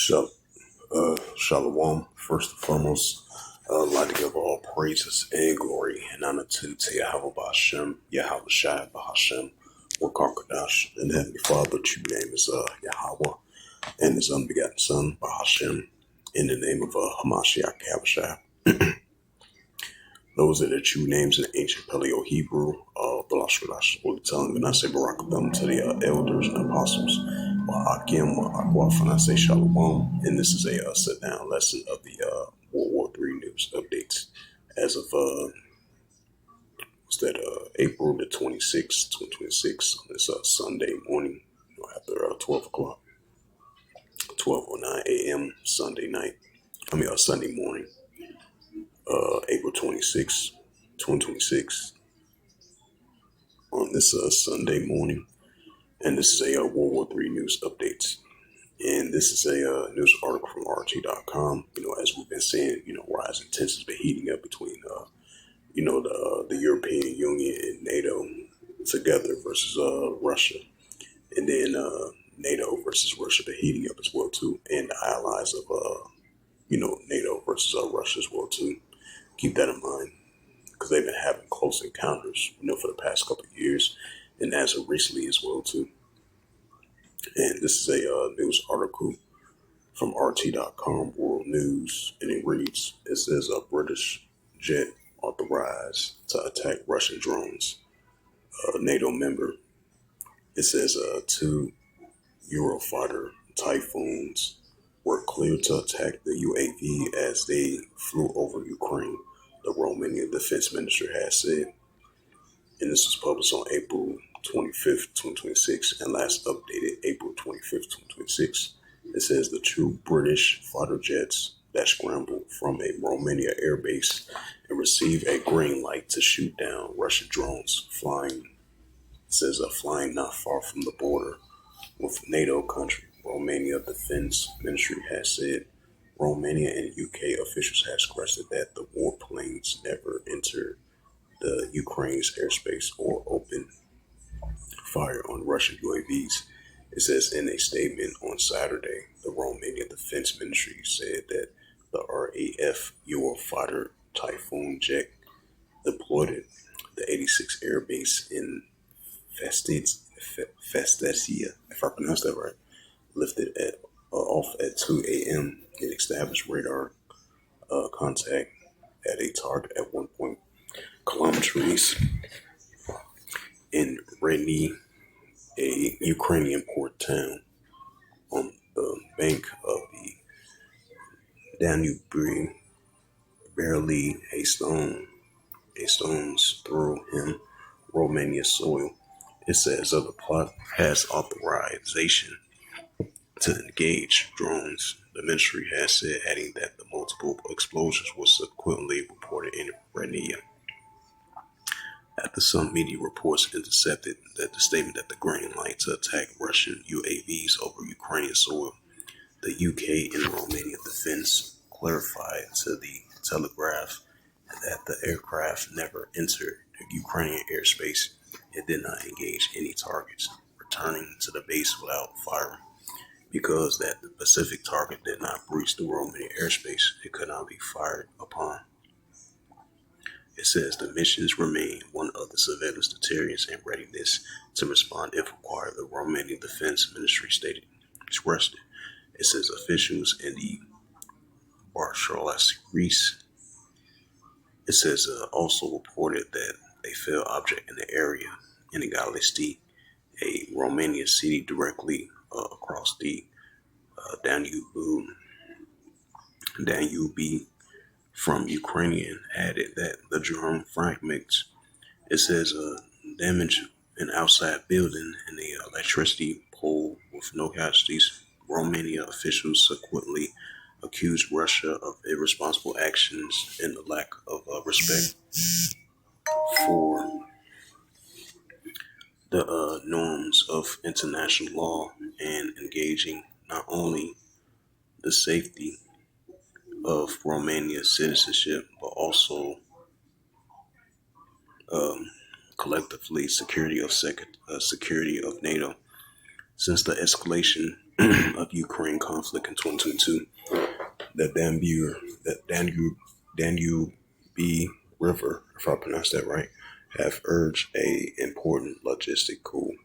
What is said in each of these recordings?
Shal- Shalom. First and foremost, I'd like to give all praises and glory and honor to Yahweh Ba'Shem, Yahweh Shai Ba'Shem, Wakakadash, and Heavenly Father. True name is Yahweh, and His unbegotten Son Ba'Shem, in the name of Hamashiach Yahushua. Those are the true names in ancient Paleo Hebrew, Balashulash, Holy Tongue, and I say Barakatham to the elders and apostles, Wa'akim, Wa'akwaf, and I say Shalom, and this is a sit-down lesson of the World War III news updates as of, April the 26th, 2026, on this Sunday morning, after 12 o'clock, 12:09 a.m. Sunday morning, April 26th, 2026. On this Sunday morning, and this is a World War III news updates. And this is a news article from RT.com. As we've been saying, rising tensions been heating up between, the European Union and NATO together versus Russia, and then NATO versus Russia been heating up as well too, and the allies of NATO versus Russia as well too. Keep that in mind, because they've been having close encounters, for the past couple of years, and as of recently as well too. And this is a news article from RT.com, World News, and it reads: it says a British jet authorized to attack Russian drones. A NATO member. It says two Eurofighter Typhoons were cleared to attack the UAV as they flew over Ukraine, the Romanian Defense Ministry has said. And this was published on April 25th, 2026, and last updated April 25th, 2026. It says the two British fighter jets that scrambled from a Romania airbase and received a green light to shoot down Russian drones flying. It says flying not far from the border with NATO country. Romania Defense Ministry has said Romania and UK officials have stressed that the warplanes never entered the Ukraine's airspace or opened fire on Russian UAVs. It says in a statement on Saturday, the Romanian Defense Ministry said that the RAF Eurofighter Typhoon jet deployed at the 86 Air Base in Festesia, if I pronounced that right, lifted off at 2 a.m. and established radar contact at a target at 1 kilometers in Reni, a Ukrainian port town on the bank of the Danube. Barely a stone's throw him Romania soil. It says the plot has authorization to engage drones. The ministry has said, adding that the multiple explosions were subsequently reported in Renia. After some media reports intercepted that the statement that the green light to attack Russian UAVs over Ukrainian soil, the UK and Romanian defense clarified to the Telegraph that the aircraft never entered the Ukrainian airspace and did not engage any targets, returning to the base without firing. Because that the Pacific target did not breach the Romanian airspace, it could not be fired upon. It says the missions remain one of the surveillance deterrents and readiness to respond if required, the Romanian Defense Ministry stated. Expressed it. It says officials in the Barșoara, Greece. It says also reported that a failed object in the area in Galisti, a Romanian city directly across the Danube from Ukrainian, added that the drone fragments. It says damage an outside building and the electricity pole with no casualties. Romania officials subsequently accused Russia of irresponsible actions and the lack of respect for the norms of international law and engaging not only the safety of Romania's citizenship, but also collectively security of NATO. Since the escalation of Ukraine conflict in 2022, the Danube River, if I pronounce that right, have urged a important logistical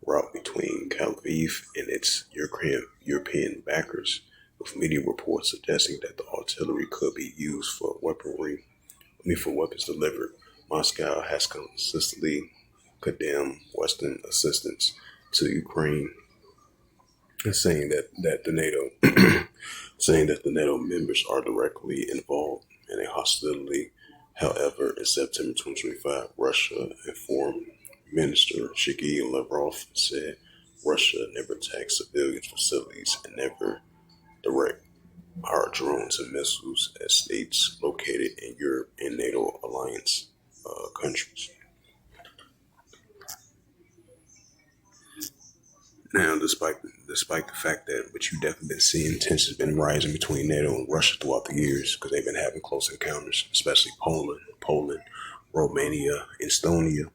route between Lviv and its European backers, with media reports suggesting that the artillery could be used for for weapons delivered. Moscow has consistently condemned Western assistance to Ukraine, and saying that the NATO members are directly involved in a hostility. However, in September 2025, Russia informed Minister Sergei Lavrov said Russia never attacks civilian facilities and never direct our drones and missiles at states located in Europe and NATO alliance countries. Now, despite the fact that what you've definitely been seeing, tensions been rising between NATO and Russia throughout the years because they've been having close encounters, especially Poland, Romania, Estonia,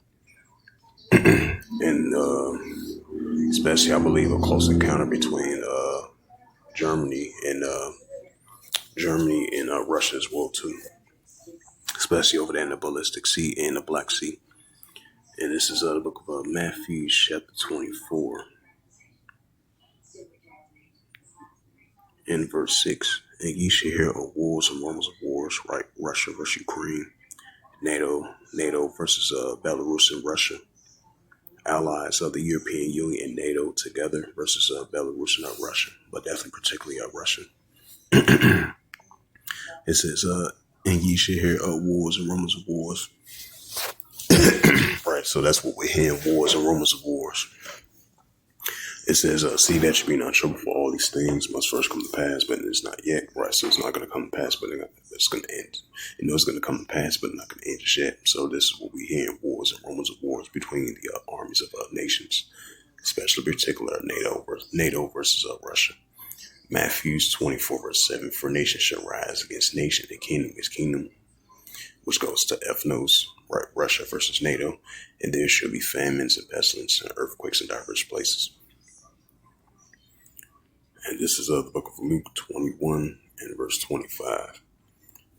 and especially I believe a close encounter between Germany and Russia as well too, especially over there in the Baltic Sea and the Black Sea. And this is the book of Matthew chapter 24 in verse 6. And ye shall hear of wars and rumors of wars, right? Russia versus Ukraine, NATO versus Belarus and Russia, allies of the European Union and NATO together versus Belarus and Russia, but definitely particularly Russia. It says, and ye shall hear of wars and rumors of wars. Right, so that's what we're hearing, wars and rumors of wars. It says, see that you be not troubled, for all these things must first come to pass, but it's not yet. Right, so it's not going to come to pass, but it's going to end. You know it's going to come to pass, but it's not going to end just yet. So this is what we hear in wars and rumors of wars between the armies of nations, especially particular NATO versus Russia. Matthew 24 verse 7, for nation shall rise against nation, and kingdom against kingdom, which goes to ethnos, right? Russia versus NATO, and there shall be famines and pestilence and earthquakes in diverse places. And this is the book of Luke 21 and verse 25.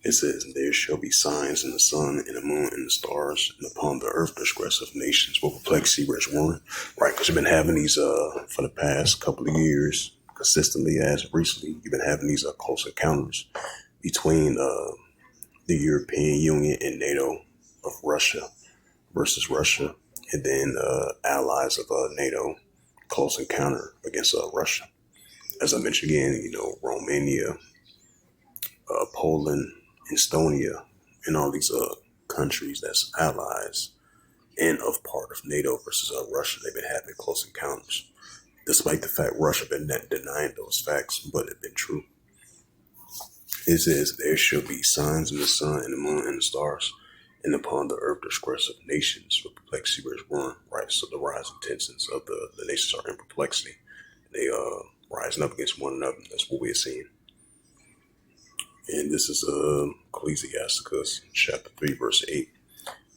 It says, and there shall be signs in the sun, and the moon, and the stars, and upon the earth distress of nations will perplexity rich one. Right, because you've been having these for the past couple of years, consistently as of recently, you've been having these close encounters between the European Union and NATO of Russia versus Russia, and then allies of NATO, close encounter against Russia. As I mentioned again, Romania, Poland, Estonia, and all these countries that's allies and of part of NATO versus Russia, they've been having close encounters. Despite the fact Russia been denying those facts, but it's been true. It says, there shall be signs in the sun and the moon and the stars, and upon the earth distress of nations with perplexity where it's one. Right, so the rising tensions of the nations are in perplexity. They rising up against one another. That's what we're seeing. And this is Ecclesiasticus chapter 3 verse 8.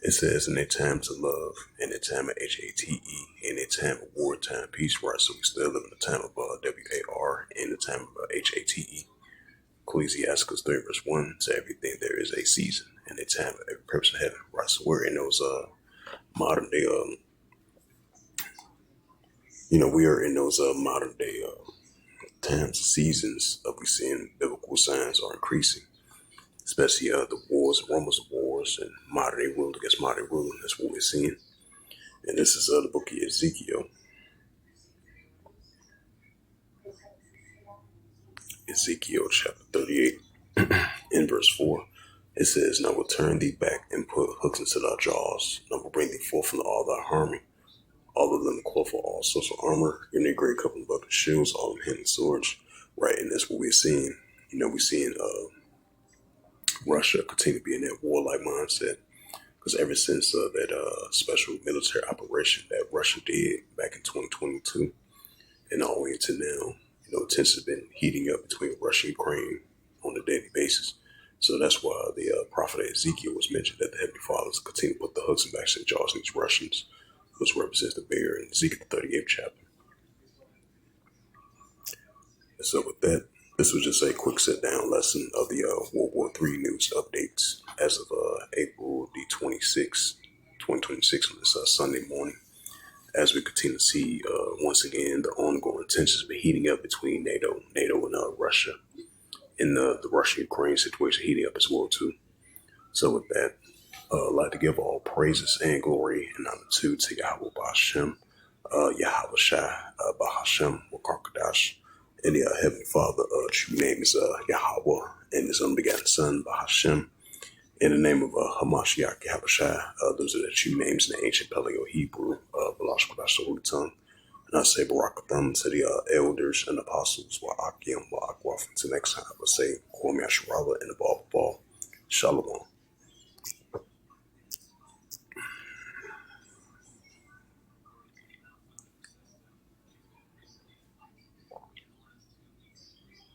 It says, in a time to love, in a time of HATE, in a time of wartime peace. Right, so we still live in the time of WAR, in the time of HATE. Ecclesiasticus 3 verse 1, to everything there is a season and a time of every purpose in heaven. Right, so we're in those modern day we are in those modern day times, seasons of we seeing biblical signs are increasing, especially the wars, rumors of wars, and modern day rule against modern rule. That's what we're seeing. And this is the book of Ezekiel. Ezekiel chapter 38 in verse 4. It says, and I will turn thee back and put hooks into thy jaws, and I will bring thee forth from all thy harming, all of them clothed for all sorts of armor, in their great couple of buckler shields, all of them hand swords. Right, and that's what we're seeing. We're seeing Russia continue to be in that warlike mindset, because ever since that special military operation that Russia did back in 2022 and all the way into now, tensions have been heating up between Russia and Ukraine on a daily basis. So that's why the prophet Ezekiel was mentioned, that the Heavenly Father is continue to put the hooks and backs in the jaws of these Russians, which represents the bear in Ezekiel 38th chapter. So with that, this was just a quick sit-down lesson of the World War III news updates as of April the 26th, 2026 on this Sunday morning. As we continue to see, once again, the ongoing tensions been heating up between NATO and Russia, and the Russia-Ukraine situation heating up as well too. So with that, I'd like to give all praises and glory and honor to Yahweh Ba'Shem, Yahweh Shai, Bahashem, Wakarkadash, and the Heavenly Father, true name is Yahweh, and His unbegotten Son, Bahashem, in the name of Hamashiach, Yahweh Shai. Those are the true names in the ancient Paleo Hebrew, Balash Kodash, the Holy Tongue. And I say Barakatham to the elders and apostles, Wa'akim, Wa'akwaf. Until next time, I say Kwame Asherala and above all, Shalom.